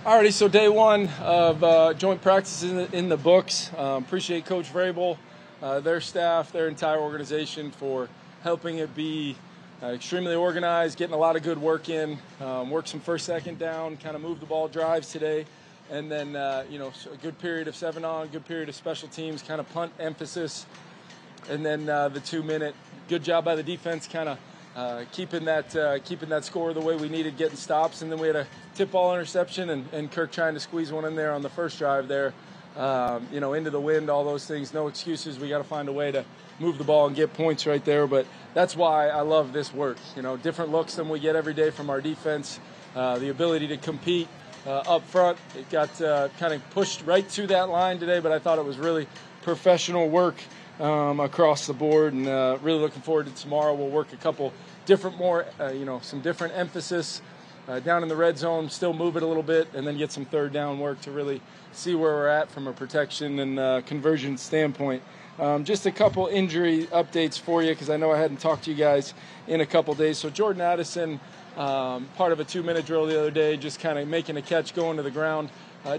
Alrighty, so day one of joint practices in the books. Appreciate Coach Vrabel, their staff, their entire organization for helping it be extremely organized, getting a lot of good work in, work some first, second down, kind of move the ball drives today, and then a good period of 7-on, good period of special teams, kind of punt emphasis, and then the 2-minute. Good job by the defense, kind of keeping that score the way we needed, getting stops, and then we had a tip ball interception and Kirk trying to squeeze one in there on the first drive there, into the wind, all those things. No excuses. We got to find a way to move the ball and get points right there. But that's why I love this work. Different looks than we get every day from our defense. The ability to compete up front. It got kind of pushed right to that line today, but I thought it was really professional work across the board, and really looking forward to tomorrow. We'll work a couple different some different emphasis down in the red zone, still move it a little bit, and then get some third down work to really see where we're at from a protection and conversion standpoint. Just a couple injury updates for you, because I know I hadn't talked to you guys in a couple days. So Jordan Addison, part of a 2-minute drill the other day, just kind of making a catch going to the ground,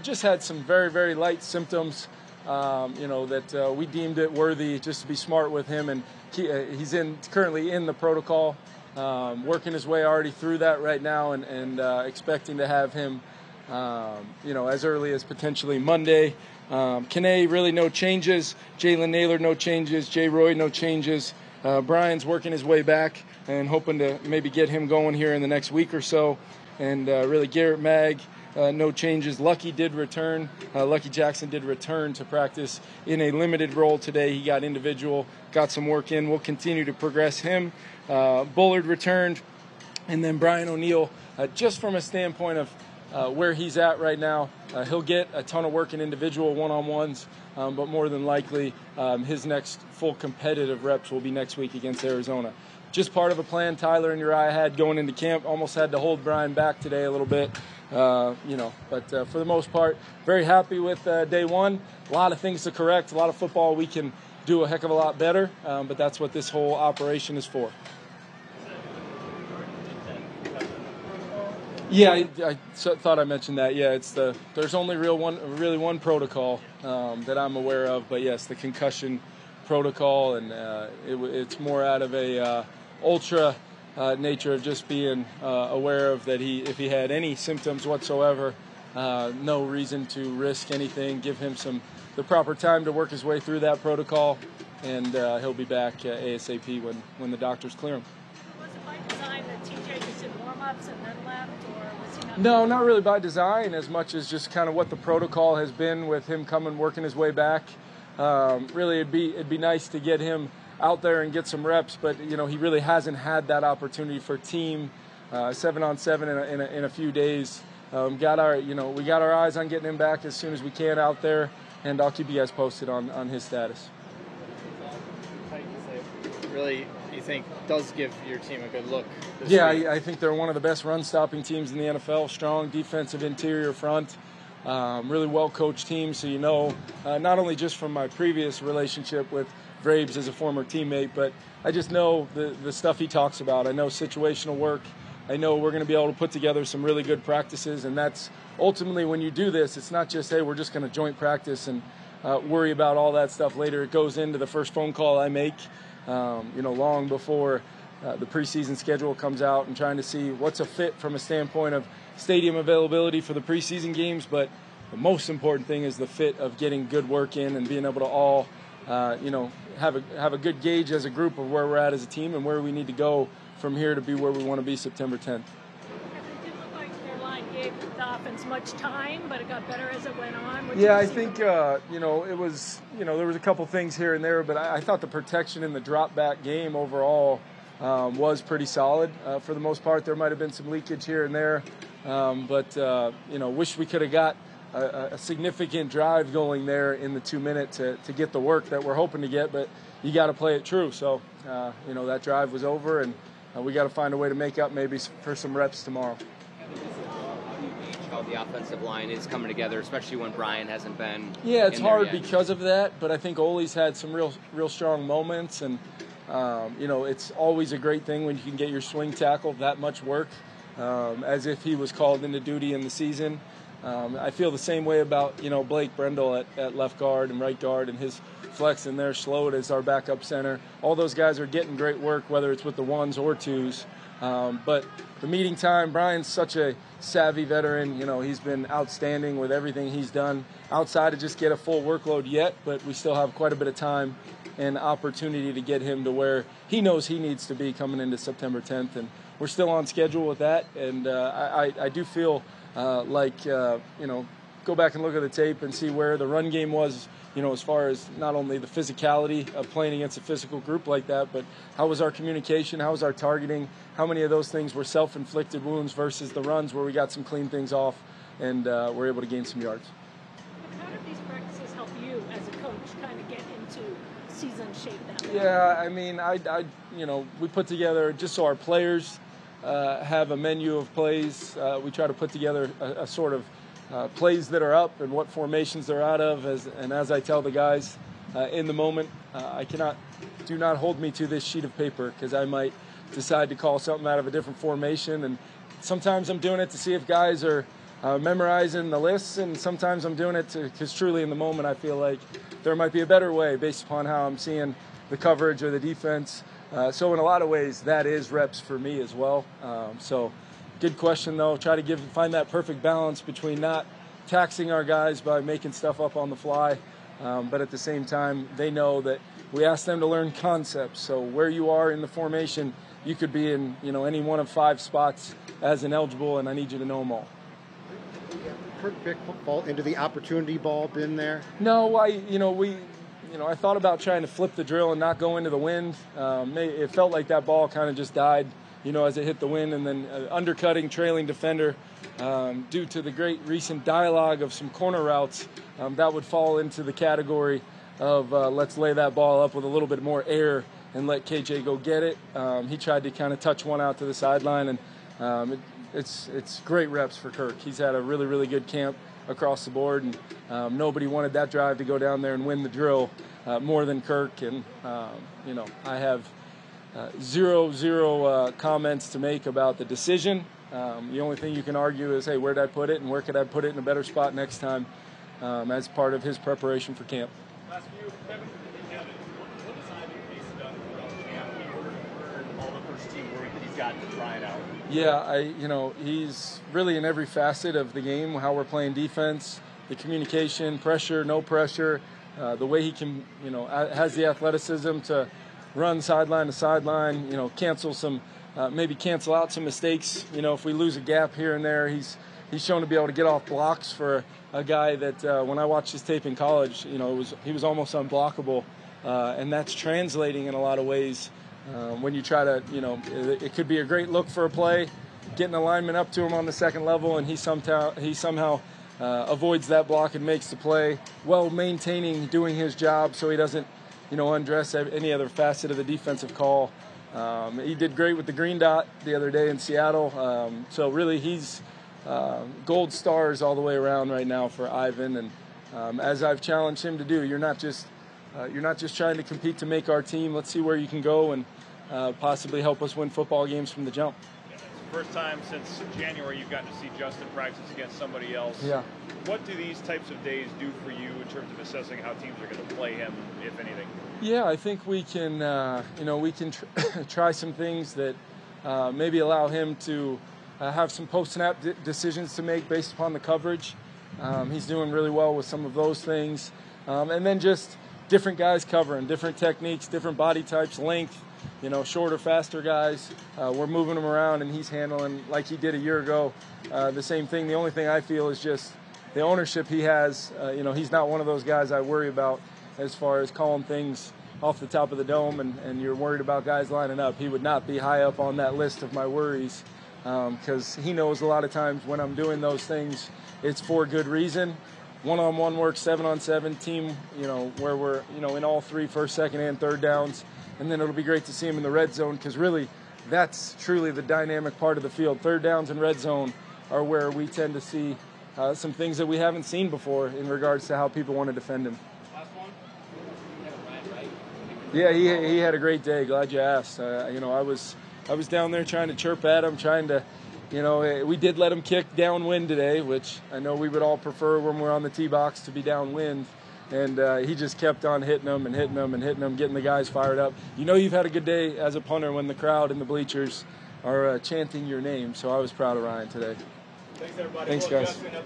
just had some very, very light symptoms. That we deemed it worthy just to be smart with him, and he's currently in the protocol, working his way already through that right now, and expecting to have him, as early as potentially Monday. Kene, really no changes. Jalen Naylor, no changes. Jay Roy, no changes. Brian's working his way back and hoping to maybe get him going here in the next week or so. And really Garrett Mag, no changes. Lucky Jackson did return to practice in a limited role today. He got individual, got some work in. We'll continue to progress him. Bullard returned. And then Brian O'Neill, just from a standpoint of where he's at right now, he'll get a ton of work in individual one-on-ones, but more than likely his next full competitive reps will be next week against Arizona. Just part of a plan Tyler and Uriah had going into camp. Almost had to hold Brian back today a little bit. But for the most part, very happy with day one. A lot of things to correct, a lot of football we can do a heck of a lot better, but that's what this whole operation is for. Yeah, I thought I mentioned that. Yeah, there's only really one protocol that I'm aware of, but yes, the concussion protocol, and it's more out of a ultra nature of just being aware of that if he had any symptoms whatsoever, no reason to risk anything. Give him the proper time to work his way through that protocol, and he'll be back ASAP when the doctors clear him. Was it by design that TJ just did warm-ups and then left, or was he not? No, not really by design, as much as just kind of what the protocol has been with him working his way back. Really, it'd be nice to get him out there and get some reps, but he really hasn't had that opportunity for team 7-on-7 in a few days. We got our eyes on getting him back as soon as we can out there, and I'll keep you guys posted on his status. Really, you think does give your team a good look? Yeah, I think they're one of the best run-stopping teams in the NFL. Strong defensive interior front. Really well-coached team, so not only just from my previous relationship with Vrabes as a former teammate, but I just know the stuff he talks about. I know situational work. I know we're going to be able to put together some really good practices, and that's ultimately when you do this, it's not just, hey, we're just going to joint practice and worry about all that stuff later. It goes into the first phone call I make, long before the preseason schedule comes out, and trying to see what's a fit from a standpoint of stadium availability for the preseason games, but the most important thing is the fit of getting good work in and being able to all, have a good gauge as a group of where we're at as a team and where we need to go from here to be where we want to be September 10th. It didn't look like their line gave the offense much time, but it got better as it went on. Yeah, I think, it was, there was a couple things here and there, but I thought the protection in the drop back game overall was pretty solid for the most part. There might have been some leakage here and there, but wish we could have got a significant drive going there in the 2-minute to get the work that we're hoping to get, but you got to play it true. So, that drive was over, and we got to find a way to make up maybe for some reps tomorrow. How do you gauge how the offensive line is coming together, especially when Brian hasn't been? Yeah, it's hard because of that, but I think Ole's had some real strong moments, and it's always a great thing when you can get your swing tackle that much work, as if he was called into duty in the season. I feel the same way about, Blake Brendel at left guard and right guard, and his flex and their Sloat as our backup center. All those guys are getting great work, whether it's with the ones or twos. But the meeting time, Brian's such a savvy veteran. He's been outstanding with everything he's done outside of just get a full workload yet, but we still have quite a bit of time and opportunity to get him to where he knows he needs to be coming into September 10th. And we're still on schedule with that. And I do feel go back and look at the tape and see where the run game was, as far as not only the physicality of playing against a physical group like that, but how was our communication, how was our targeting, how many of those things were self-inflicted wounds versus the runs where we got some clean things off and were able to gain some yards. How did these practices help you as a coach kind of get into season shape that way? Yeah, I mean, we put together, just so our players have a menu of plays, we try to put together a sort of plays that are up and what formations they're out of. As I tell the guys in the moment, do not hold me to this sheet of paper, because I might decide to call something out of a different formation. And sometimes I'm doing it to see if guys are memorizing the lists, and sometimes I'm doing it because truly in the moment I feel like there might be a better way based upon how I'm seeing the coverage or the defense. So in a lot of ways, that is reps for me as well. So good question, though. Try to find that perfect balance between not taxing our guys by making stuff up on the fly, but at the same time, they know that we ask them to learn concepts. So where you are in the formation, you could be in any one of 5 spots as an eligible, and I need you to know them all. Kurt Pick fall into the opportunity ball bin there? No, I thought about trying to flip the drill and not go into the wind. It felt like that ball kind of just died, as it hit the wind, and then undercutting trailing defender due to the great recent dialogue of some corner routes, that would fall into the category of let's lay that ball up with a little bit more air and let KJ go get it. He tried to kind of touch one out to the sideline, and it's great reps for Kirk. He's had a really, really good camp across the board, and nobody wanted that drive to go down there and win the drill more than Kirk. And I have zero comments to make about the decision. The only thing you can argue is, hey, where did I put it, and where could I put it in a better spot next time, as part of his preparation for camp. Last few, Kevin, what has Ivan Pace done throughout camp in order to earn all the first team work that he's gotten to try it out? Yeah, he's really in every facet of the game, how we're playing defense, the communication, pressure, no pressure, the way he can, has the athleticism to run sideline to sideline, maybe cancel out some mistakes. If we lose a gap here and there, he's shown to be able to get off blocks for a guy that when I watched his tape in college, he was almost unblockable, and that's translating in a lot of ways. When you try to, it could be a great look for a play, getting a lineman up to him on the second level, and he somehow avoids that block and makes the play while maintaining doing his job, so he doesn't, undress any other facet of the defensive call. He did great with the green dot the other day in Seattle. So really, he's gold stars all the way around right now for Ivan. And as I've challenged him to do, you're not just trying to compete to make our team. Let's see where you can go and possibly help us win football games from the jump. It's the first time since January you've gotten to see Justin practice against somebody else. Yeah. What do these types of days do for you in terms of assessing how teams are going to play him, if anything? Yeah, I think we can, try some things that maybe allow him to have some post-snap decisions to make based upon the coverage. He's doing really well with some of those things. And then just different guys covering, different techniques, different body types, length, shorter, faster guys. We're moving him around, and he's handling, like he did a year ago, the same thing. The only thing I feel is just the ownership he has. He's not one of those guys I worry about as far as calling things off the top of the dome, and you're worried about guys lining up. He would not be high up on that list of my worries, because he knows a lot of times when I'm doing those things, it's for good reason. One-on-one work, 7-on-7 team, where we're, in all 3 first, second, and third downs. And then it'll be great to see him in the red zone, because really that's truly the dynamic part of the field. Third downs and red zone are where we tend to see some things that we haven't seen before in regards to how people want to defend him. Last one. Yeah, he had a great day. Glad you asked. I was down there trying to chirp at him, trying to You know, we did let him kick downwind today, which I know we would all prefer when we're on the tee box to be downwind. And he just kept on hitting them and hitting them and hitting them, getting the guys fired up. You know you've had a good day as a punter when the crowd in the bleachers are chanting your name. So I was proud of Ryan today. Thanks, everybody. Thanks, Well, guys. Justin, up